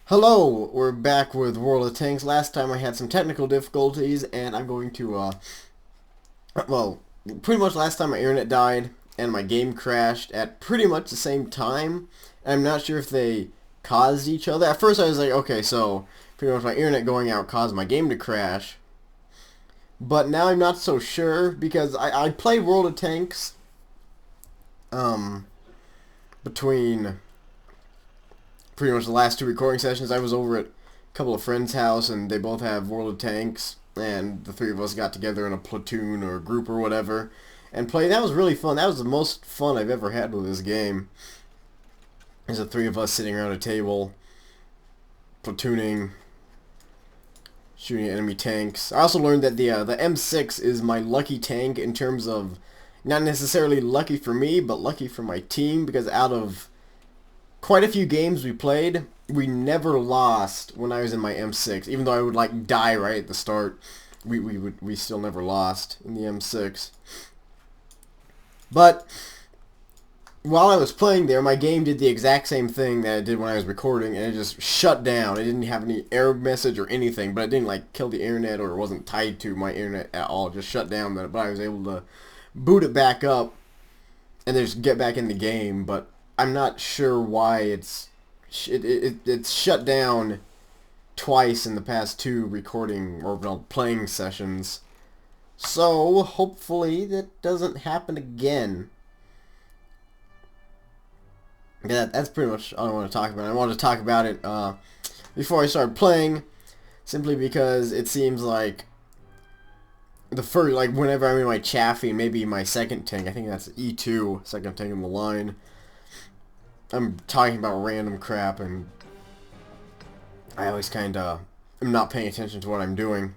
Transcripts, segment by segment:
Hello, we're back with World of Tanks. Last time I had some technical difficulties, and I'm going to, well, pretty much last time my internet died, and my game crashed at pretty much the same time. I'm not sure if they caused each other. At first I was like, okay, so pretty much my internet going out caused my game to crash. But now I'm not so sure, because I played World of Tanks, between pretty much the last two recording sessions. I was over at a couple of friends' house, and they both have World of Tanks, and the three of us got together in a platoon or a group or whatever and played. That was really fun. That was the most fun I've ever had with this game. There's the three of us sitting around a table, platooning, shooting at enemy tanks. I also learned that the M6 is my lucky tank in terms of not necessarily lucky for me, but lucky for my team, because out of quite a few games we played, we never lost when I was in my M6. Even though I would like die right at the start, we still never lost in the M6. But while I was playing there, my game did the exact same thing that it did when I was recording, and it just shut down. It didn't have any error message or anything, but it didn't like kill the internet, or it wasn't tied to my internet at all. It just shut down. But I was able to boot it back up and then just get back in the game. But I'm not sure why it's shut down twice in the past two recording or playing sessions. So hopefully that doesn't happen again. Yeah, that's pretty much all I want to talk about. I wanted to talk about it before I started playing, simply because it seems like the first, like whenever I'm in my Chaffee, maybe my second tank, I think that's E2, second tank in the line, I'm talking about random crap, and I always kind of am not paying attention to what I'm doing.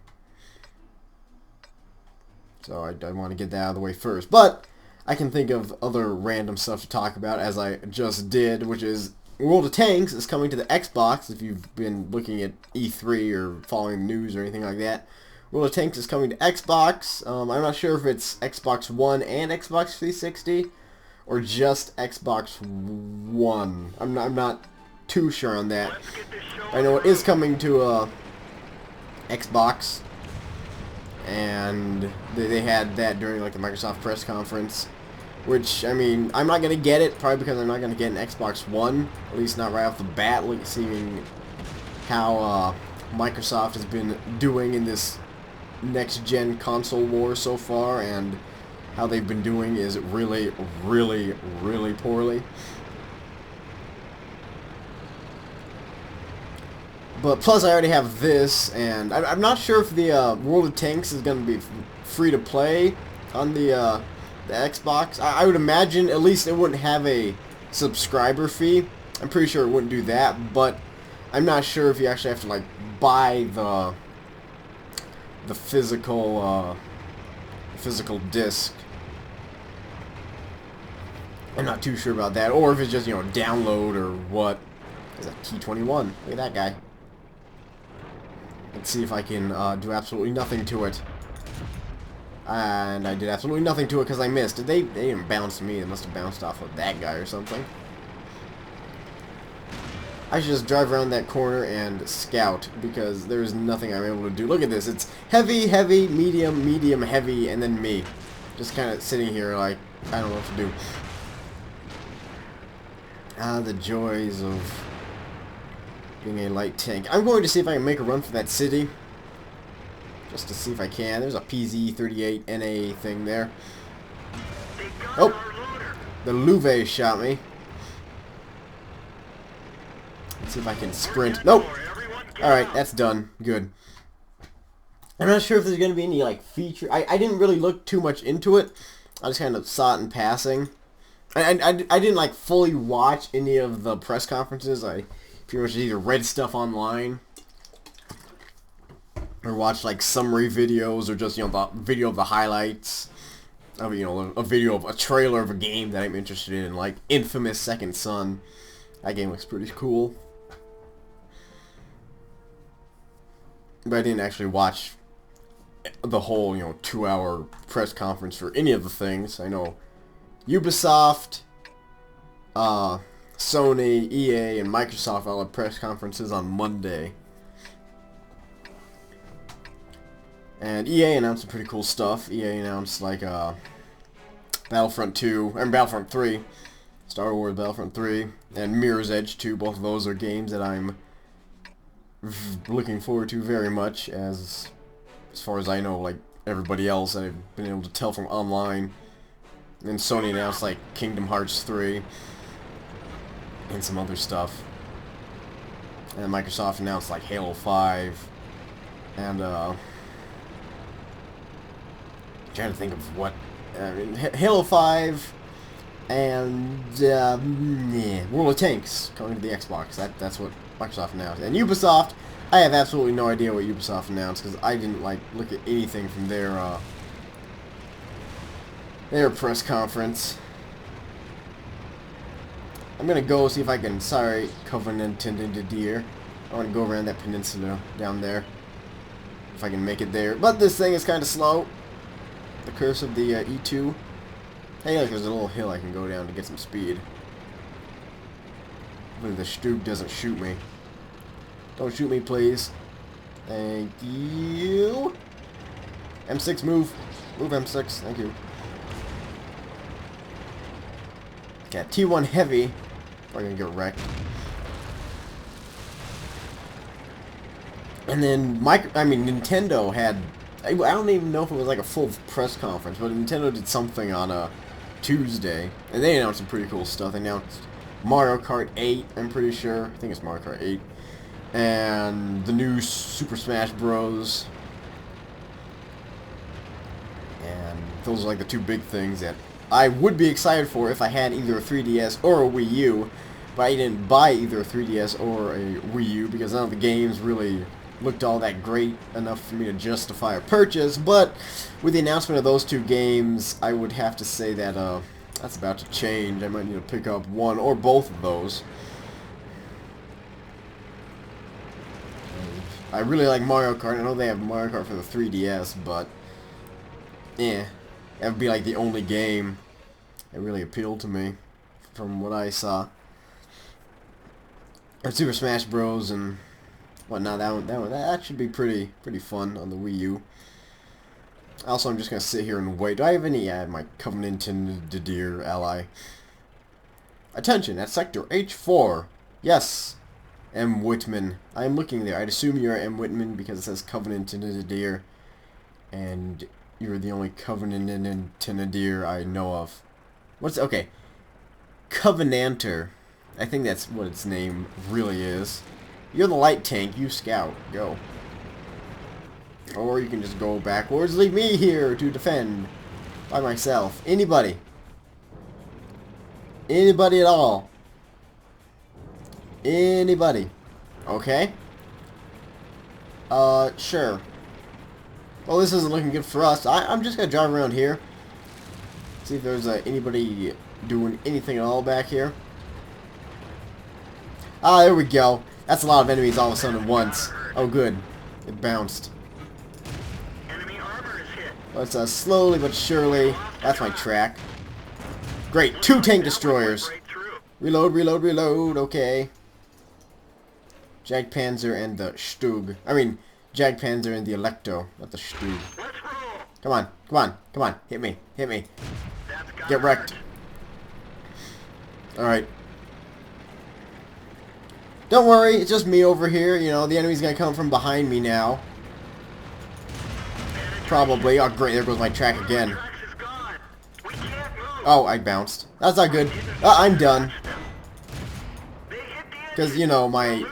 So I want to get that out of the way first. But I can think of other random stuff to talk about, as I just did, which is World of Tanks is coming to the Xbox. If you've been looking at E3 or following the news or anything like that, World of Tanks is coming to Xbox. I'm not sure if it's Xbox One and Xbox 360, or just Xbox One. I'm not too sure on that. I know it is coming to Xbox, and they had that during like the Microsoft press conference, which, I mean, I'm not going to get it, probably because I'm not going to get an Xbox One, at least not right off the bat, like seeing how Microsoft has been doing in this next-gen console war so far, and how they've been doing is really, really, really poorly. But plus I already have this, and I'm not sure if the World of Tanks is going to be free to play on the Xbox. I would imagine at least it wouldn't have a subscriber fee. I'm pretty sure it wouldn't do that, but I'm not sure if you actually have to like buy the physical disc. I'm not too sure about that, or if it's just, you know, download or what. Is that T21? Look at that guy. Let's see if I can do absolutely nothing to it. And I did absolutely nothing to it because I missed. They didn't bounce me. They must have bounced off of that guy or something. I should just drive around that corner and scout, because there's nothing I'm able to do. Look at this. It's heavy, heavy, medium, medium, heavy, and then me. Just kind of sitting here like, I don't know what to do. Ah, the joys of being a light tank. I'm going to see if I can make a run for that city, just to see if I can. There's a PZ-38 NA thing there. Oh, the Louvet shot me. Let's see if I can sprint. Nope. Alright, that's done. Good. I'm not sure if there's going to be any like feature. I didn't really look too much into it. I just kind of saw it in passing. I didn't like fully watch any of the press conferences. I pretty much either read stuff online or watched like summary videos, or just, you know, the video of the highlights of, you know, a video of a trailer of a game that I'm interested in, like Infamous Second Son. That game looks pretty cool. But I didn't actually watch the whole, you know, 2-hour press conference for any of the things. I know Ubisoft, Sony, EA, and Microsoft all have press conferences on Monday. And EA announced some pretty cool stuff. EA announced like Battlefront 2, and Battlefront 3, Star Wars Battlefront 3, and Mirror's Edge 2. Both of those are games that I'm looking forward to very much, as far as I know, like everybody else that I've been able to tell from online. And Sony announced like Kingdom Hearts 3 and some other stuff. And Microsoft announced like Halo 5 and trying to think of what Halo 5 and World of Tanks coming to the Xbox. That's what Microsoft announced. And Ubisoft, I have absolutely no idea what Ubisoft announced because I didn't like look at anything from their press conference. I'm gonna go see if I can. Sorry, Covenant and Deer. I want to go around that peninsula down there. If I can make it there. But this thing is kind of slow. The curse of the E2. Hey, look, there's a little hill I can go down to get some speed. Hopefully the Stug doesn't shoot me. Don't shoot me, please. Thank you. M6, move. Move, M6. Thank you. Got T1 heavy. Probably gonna get wrecked. And then Nintendo had, I don't even know if it was like a full press conference, but Nintendo did something on a Tuesday, and they announced some pretty cool stuff. They announced Mario Kart 8, I'm pretty sure. I think it's Mario Kart 8. And the new Super Smash Bros. And those are like the two big things that I would be excited for if I had either a 3DS or a Wii U, but I didn't buy either a 3DS or a Wii U because none of the games really looked all that great enough for me to justify a purchase. But with the announcement of those two games, I would have to say that that's about to change. I might need to pick up one or both of those. I really like Mario Kart. I know they have Mario Kart for the 3DS, but yeah. That would be like the only game that really appealed to me from what I saw. And Super Smash Bros. And whatnot, that should be pretty fun on the Wii U. Also, I'm just gonna sit here and wait. Do I have any? Yeah, my Covenant and Deer ally. Attention at Sector H4. Yes, M. Whitman. I am looking there. I'd assume you're M. Whitman because it says Covenant and Deer, and you're the only Covenant and Tinadir I know of. Okay? Covenanter. I think that's what its name really is. You're the light tank. You scout. Go. Or you can just go backwards. Leave me here to defend by myself. Anybody. Anybody at all. Anybody. Okay? Sure. Well, this isn't looking good for us. I'm just gonna drive around here. See if there's anybody doing anything at all back here. Ah, there we go. That's a lot of enemies all of a sudden at once. Oh, good. It bounced. Let's slowly but surely. That's my track. Great. 2 tank destroyers. Reload, reload, reload. Okay. Jagdpanzer and the Stug. I mean, Jagdpanzer and the Electo, not the Stug. Come on, come on, come on. Hit me, hit me. Get wrecked. Alright. Don't worry, it's just me over here. You know, the enemy's gonna come from behind me now. Probably. Oh, great, there goes my track again. Oh, I bounced. That's not good. I'm done. Because, you know, my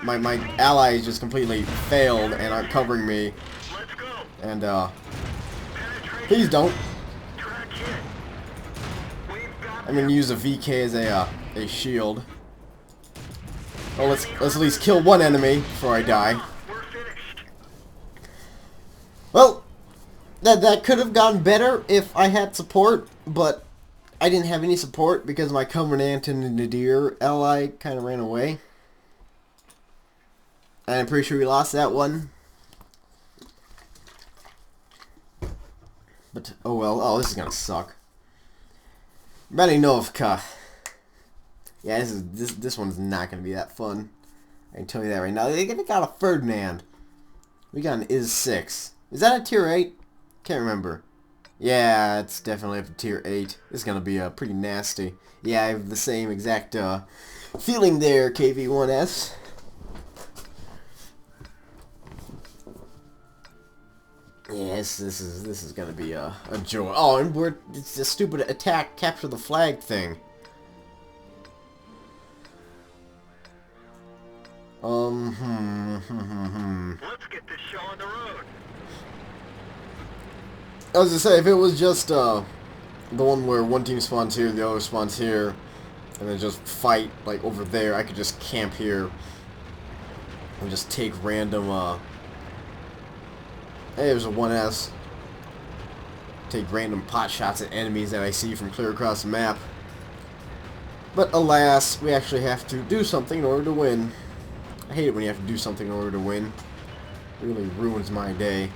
allies just completely failed and aren't covering me. And, please don't. I'm going to use a VK as a shield. Well, let's at least kill one enemy before I die. Well, that could have gone better if I had support, but I didn't have any support because my Covenant and Nadir ally kind of ran away. And I'm pretty sure we lost that one. But, oh well. Oh, this is gonna suck. Malinovka. Yeah, this one's not gonna be that fun. I can tell you that right now. They got a Ferdinand. We got an Is-6. Is that a tier 8? Can't remember. Yeah, it's definitely up to tier 8. It's gonna be pretty nasty. Yeah, I have the same exact feeling there, KV1S. Yes, this is gonna be a joy. Oh, and it's a stupid attack, capture the flag thing. Let's get this show on the road. I was gonna say, if it was just the one where one team spawns here, the other spawns here, and then just fight like over there, I could just camp here and just take random. Hey, there's a 1S. Take random pot shots at enemies that I see from clear across the map. But alas, we actually have to do something in order to win. I hate it when you have to do something in order to win. It really ruins my day.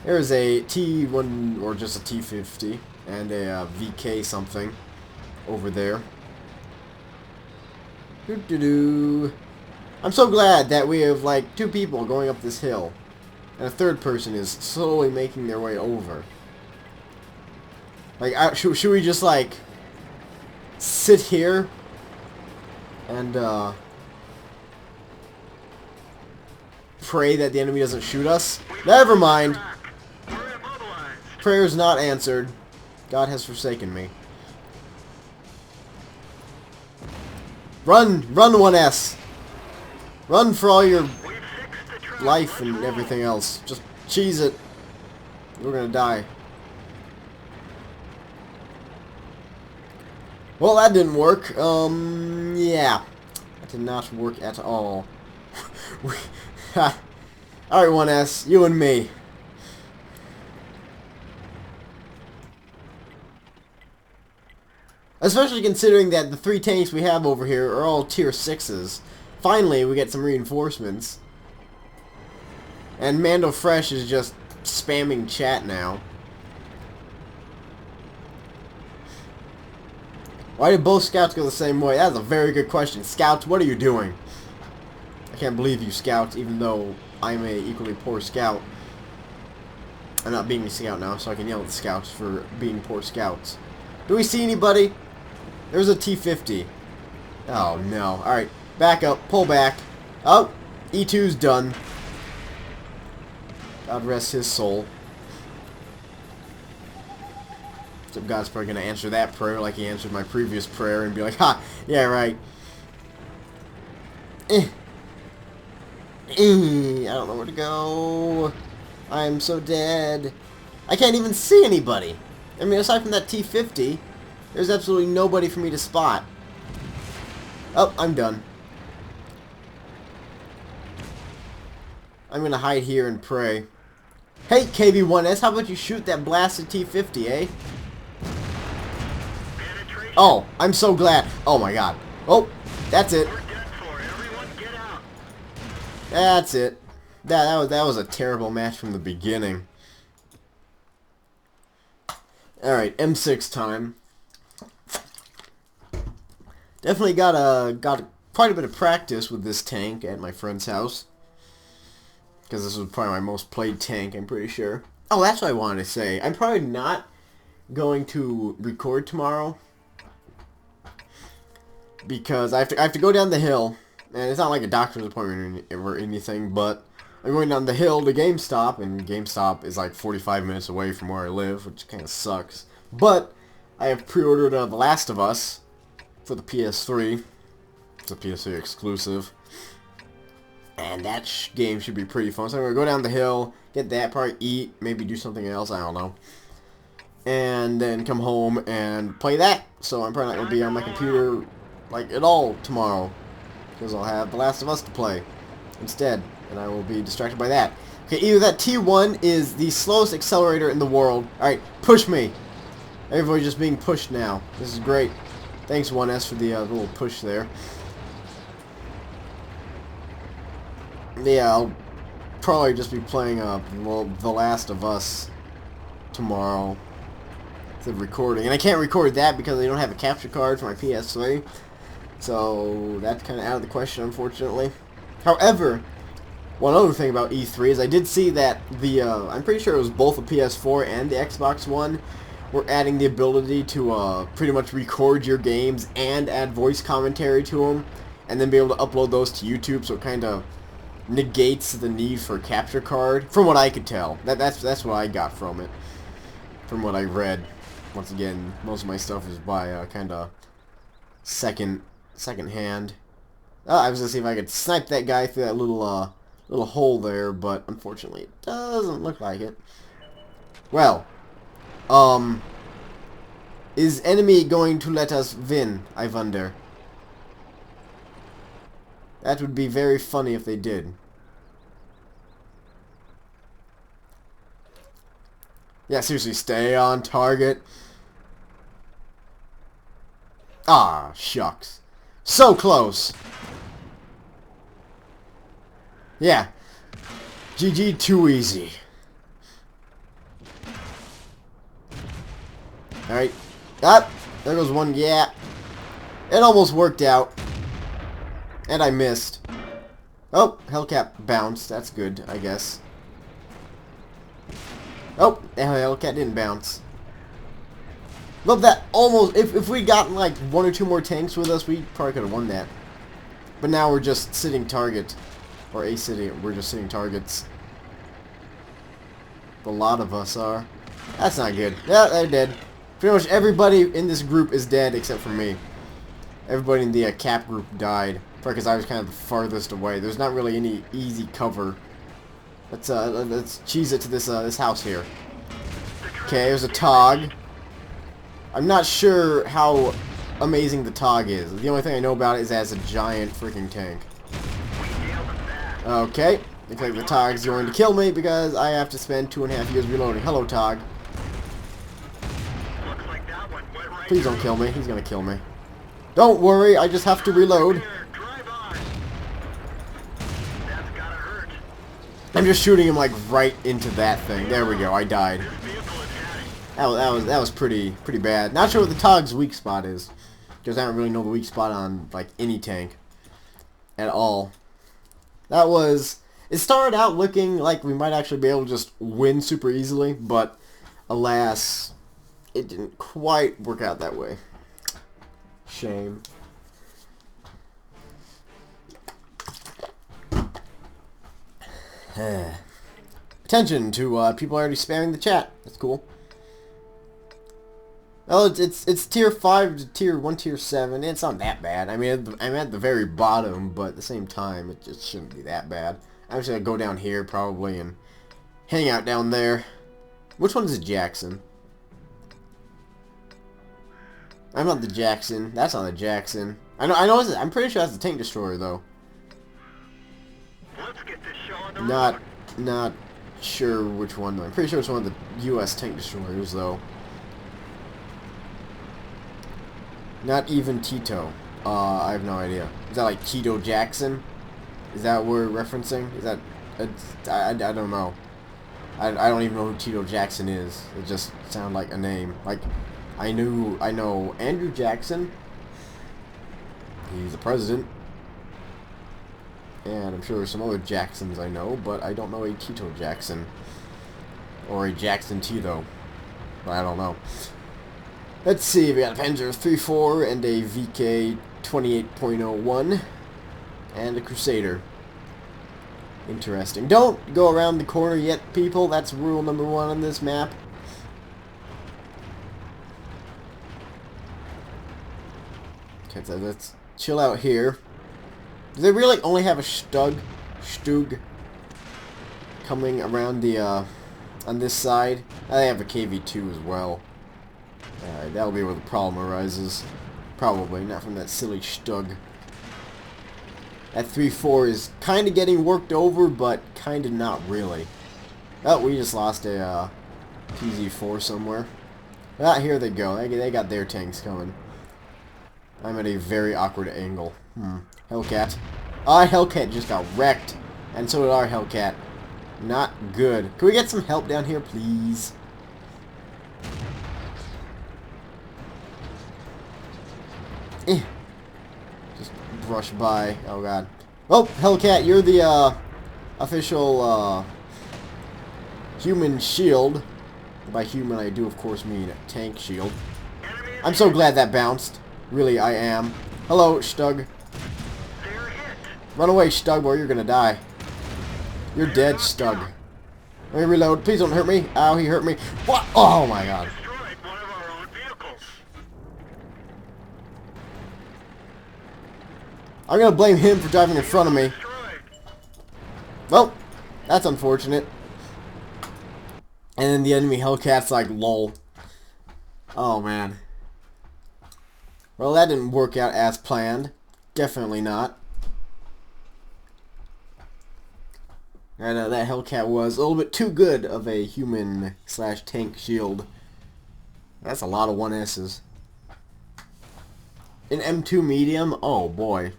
There's a T1, or just a T50, and a VK something over there. I'm so glad that we have like 2 people going up this hill, and a third person is slowly making their way over. Like, should we just like sit here and pray that the enemy doesn't shoot us? Never mind. Prayers not answered. God has forsaken me. Run! Run, 1S! Run for all your life and everything else. Just cheese it. We're gonna die. Well, that didn't work. Yeah. That did not work at all. Alright, 1S. You and me. Especially considering that the 3 tanks we have over here are all tier 6s. Finally, we get some reinforcements. And Mando Fresh is just spamming chat now. Why did both scouts go the same way? That's a very good question. Scouts, what are you doing? I can't believe you, scouts, even though I'm a equally poor scout. I'm not being a scout now, so I can yell at the scouts for being poor scouts. Do we see anybody? There's a T50. Oh, no. Alright, back up. Pull back. Oh, E2's done. God rest his soul. Some guy's probably going to answer that prayer like he answered my previous prayer and be like, ha, yeah, right. I don't know where to go. I'm so dead. I can't even see anybody. I mean, aside from that T50, there's absolutely nobody for me to spot. Oh, I'm done. I'm gonna hide here and pray. Hey, KV1S, how about you shoot that blasted T50, eh? Oh, I'm so glad. Oh my god. Oh, that's it. That's it. That was a terrible match from the beginning. Alright, M6 time. Definitely got quite a bit of practice with this tank at my friend's house. Because this was probably my most played tank, I'm pretty sure. Oh, that's what I wanted to say. I'm probably not going to record tomorrow. Because I have to go down the hill. And it's not like a doctor's appointment or anything, but I'm going down the hill to GameStop, and GameStop is like 45 minutes away from where I live, which kind of sucks. But I have pre-ordered The Last of Us for the PS3. It's a PS3 exclusive. And that game should be pretty fun. So I'm going to go down the hill, get that, probably eat, maybe do something else, I don't know. And then come home and play that. So I'm probably not going to be on my computer like at all tomorrow, because I'll have The Last of Us to play instead, and I will be distracted by that. Okay, either that T1 is the slowest accelerator in the world. Alright, push me. Everybody's just being pushed now. This is great. Thanks, 1S, for the little push there. Yeah, I'll probably just be playing The Last of Us tomorrow. The recording. And I can't record that because I don't have a capture card for my PS3. So that's kind of out of the question, unfortunately. However, one other thing about E3 is I did see that I'm pretty sure it was both the PS4 and the Xbox One were adding the ability to pretty much record your games and add voice commentary to them, and then be able to upload those to YouTube. So it kind of negates the need for a capture card, from what I could tell. That's what I got from it, from what I read. Once again, most of my stuff is by kind of second hand. I was gonna see if I could snipe that guy through that little hole there, but unfortunately it doesn't look like it. Well, is enemy going to let us win, I wonder? That would be very funny if they did. Yeah, seriously, stay on target. Ah, shucks. So close. Yeah. GG, too easy. Alright. Ah, there goes one. Yeah. It almost worked out. And I missed. Oh, Hellcat bounced. That's good, I guess. Oh, the Hellcat didn't bounce. Love that. Almost. If we'd gotten like one or two more tanks with us, we probably could have won that. But now we're just sitting target. Or we're just sitting targets. A lot of us are. That's not good. Yeah, they're dead. Pretty much everybody in this group is dead except for me. Everybody in the cap group died. Probably because I was kind of the farthest away. There's not really any easy cover. Let's cheese it to this house here. Okay, there's a TOG. I'm not sure how amazing the TOG is. The only thing I know about it is as a giant freaking tank. Okay, looks like the TOG's going to kill me because I have to spend 2.5 years reloading. Hello, TOG. Please don't kill me. He's gonna kill me. Don't worry, I just have to reload. I'm just shooting him like right into that thing. There we go. I died. That was pretty bad. Not sure what the TOG's weak spot is, because I don't really know the weak spot on like any tank at all. It started out looking like we might actually be able to just win super easily, but alas, it didn't quite work out that way. Shame. Attention to people already spamming the chat. That's cool. Well, it's tier 5 to tier 1, tier 7. It's not that bad. I mean, I'm at the very bottom, but at the same time, it just shouldn't be that bad. I'm just gonna go down here probably and hang out down there. Which one is Jackson? I'm not the Jackson. That's not the Jackson. I know. I'm pretty sure that's the tank destroyer though. Let's get this show on the road. Not sure which one though. I'm pretty sure it's one of the U.S. tank destroyers though. Not even Tito. I have no idea. Is that like Tito Jackson? Is that what we're referencing? Is that... I don't know. I don't even know who Tito Jackson is. It just sounded like a name. Like, I know Andrew Jackson. He's the president. And I'm sure there's some other Jacksons I know, but I don't know a Tito Jackson. Or a Jackson Tito. But I don't know. Let's see, we got a Panzer 3-4 and a VK 28.01 and a Crusader. Interesting. Don't go around the corner yet, people. That's rule number 1 on this map. Okay, so let's chill out here. Do they really only have a Stug coming around the on this side? They have a KV-2 as well. Alright, that'll be where the problem arises. Probably, not from that silly Stug. That 3-4 is kind of getting worked over, but kind of not really. Oh, we just lost a PZ-4 somewhere. Ah, here they go. They got their tanks coming. I'm at a very awkward angle. Hellcat. Our Hellcat just got wrecked. And so did our Hellcat. Not good. Can we get some help down here, please? brush by. Oh god. Oh, Hellcat, you're the official human shield. By human, I do of course mean tank shield. I'm so glad that bounced. Really, I am. Hello, Stug. Run away, Stug, or you're gonna die. You're dead, Stug. Let me reload. Please don't hurt me. Ow, he hurt me. What? Oh my god. I'm gonna blame him for driving in front of me. Well, that's unfortunate. And then the enemy Hellcat's like, lol. Oh man. Well, that didn't work out as planned. Definitely not. And that Hellcat was a little bit too good of a human/tank shield. That's a lot of 1S's. An M2 medium? Oh boy.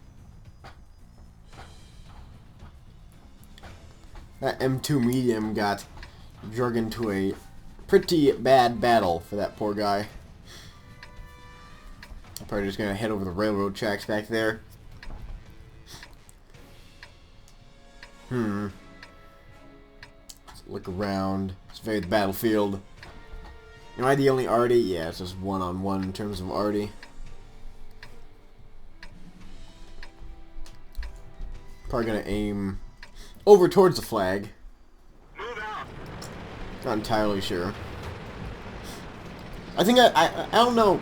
That M2 medium got drug into a pretty bad battle for that poor guy. I'm probably just gonna head over the railroad tracks back there. Let's look around. Survey the battlefield. Am I the only arty? Yeah, it's just one-on-one in terms of arty. Probably gonna aim over towards the flag. Not entirely sure. I think I don't know.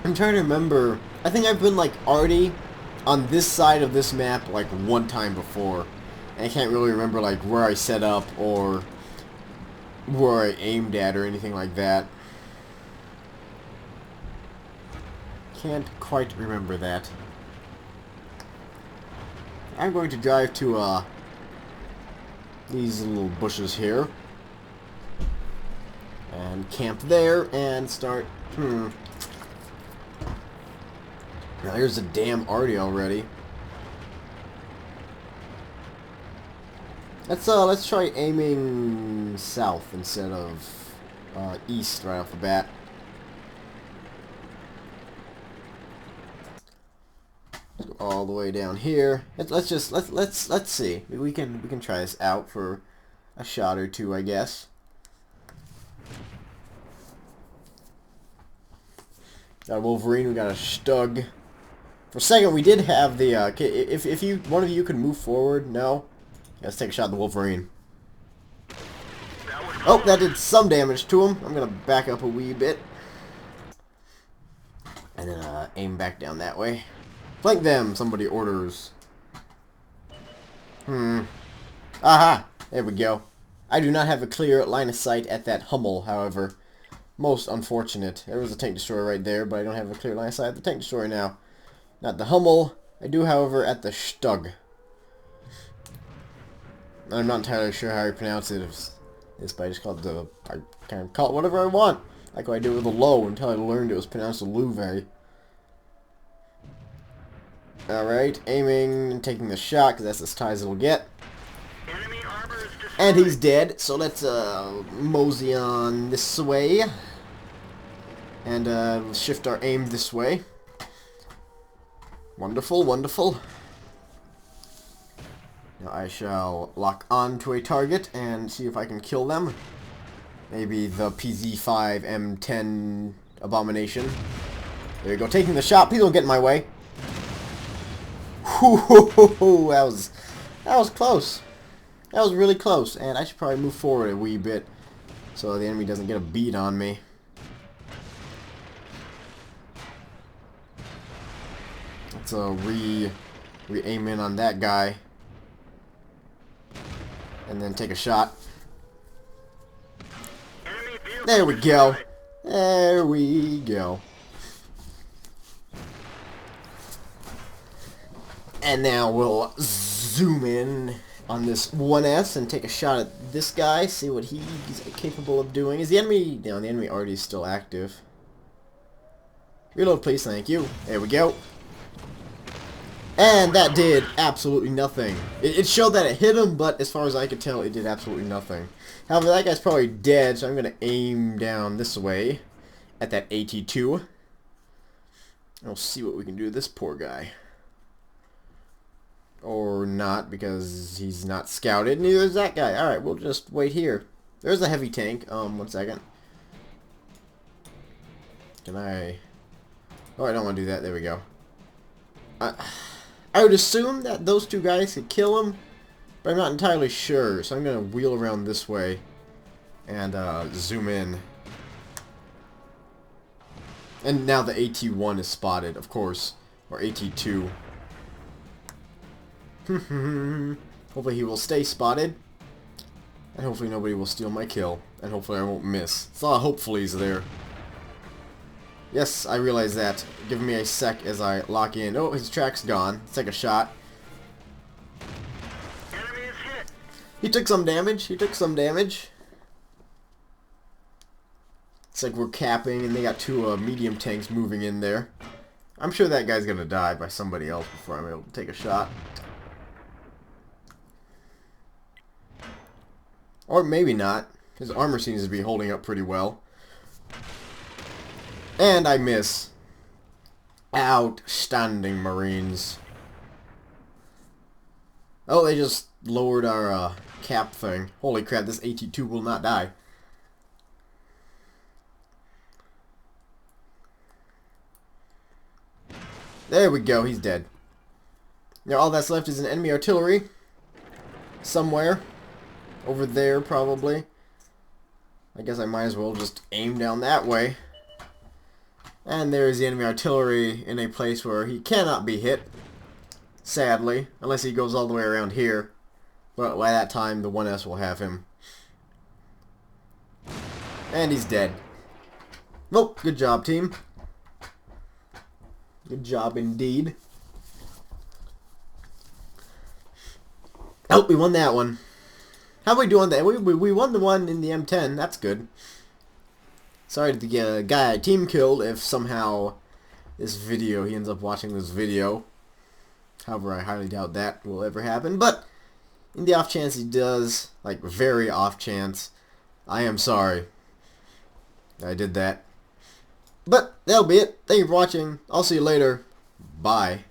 I'm trying to remember. I think I've been like arty on this side of this map like one time before. And I can't really remember like where I set up or where I aimed at or anything like that. Can't quite remember that. I'm going to drive to these little bushes here and camp there and start. Now here's a damn arty already. Let's try aiming south instead of east right off the bat. Let's go all the way down here. Let's see. We can try this out for a shot or two, I guess. Got a Wolverine. We got a Stug. For a second, we did have the. If you one of you could move forward, no. Let's take a shot at the Wolverine. Oh, that did some damage to him. I'm gonna back up a wee bit. And then aim back down that way. Flank them, somebody orders. Aha! There we go. I do not have a clear line of sight at that Hummel, however. Most unfortunate. There was a tank destroyer right there, but I don't have a clear line of sight at the tank destroyer now. Not the Hummel. I do, however, at the Stug. I'm not entirely sure how I pronounce it. But I just call it the. I kind of call it whatever I want. Like what I did with the low until I learned it was pronounced a Louvet. Alright, aiming and taking the shot because that's as high as it'll get. And he's dead, so let's mosey on this way. And shift our aim this way. Wonderful, wonderful. Now I shall lock on to a target and see if I can kill them. Maybe the PZ-5 M10 abomination. There you go, taking the shot. Please don't get in my way. Whoo, that was close. That was really close, and I should probably move forward a wee bit so the enemy doesn't get a beat on me. Let's re-aim in on that guy. And then take a shot. There we go. There we go. And now we'll zoom in on this 1S and take a shot at this guy, see what he's capable of doing. Is the enemy... No, the enemy already is still active. Reload, please, thank you. There we go. And that did absolutely nothing. It showed that it hit him, but as far as I could tell, it did absolutely nothing. However, that guy's probably dead, so I'm going to aim down this way at that AT-2. And we'll see what we can do to this poor guy. Or not, because he's not scouted. Neither is that guy. Alright, we'll just wait here. There's a heavy tank. 1 second. Can I... Oh, I don't want to do that. There we go. I would assume that those two guys could kill him, but I'm not entirely sure. So I'm going to wheel around this way and zoom in. And now the AT-1 is spotted, of course. Or AT-2. Hopefully he will stay spotted. And hopefully nobody will steal my kill. And hopefully I won't miss. It's a lot of hopefullys there. Yes, I realize that. Give me a sec as I lock in. Oh, his track's gone. Let's take a shot. Enemy is hit. He took some damage. He took some damage. It's like we're capping and they got two medium tanks moving in there. I'm sure that guy's gonna die by somebody else before I'm able to take a shot. Or maybe not. His armor seems to be holding up pretty well. And I miss. Outstanding, Marines. Oh, they just lowered our cap thing. Holy crap, this AT-2 will not die. There we go, he's dead. Now all that's left is an enemy artillery. Somewhere. Over there, probably. I guess I might as well just aim down that way. And there's the enemy artillery in a place where he cannot be hit. Sadly. Unless he goes all the way around here. But by that time, the 1S will have him. And he's dead. Well, good job, team. Good job indeed. Oh, we won that one. How we do on that? We won the one in the M10. That's good. Sorry to the guy I team killed if somehow this video, he ends up watching this video. However, I highly doubt that will ever happen. But in the off chance he does, like very off chance, I am sorry I did that. But that'll be it. Thank you for watching. I'll see you later. Bye.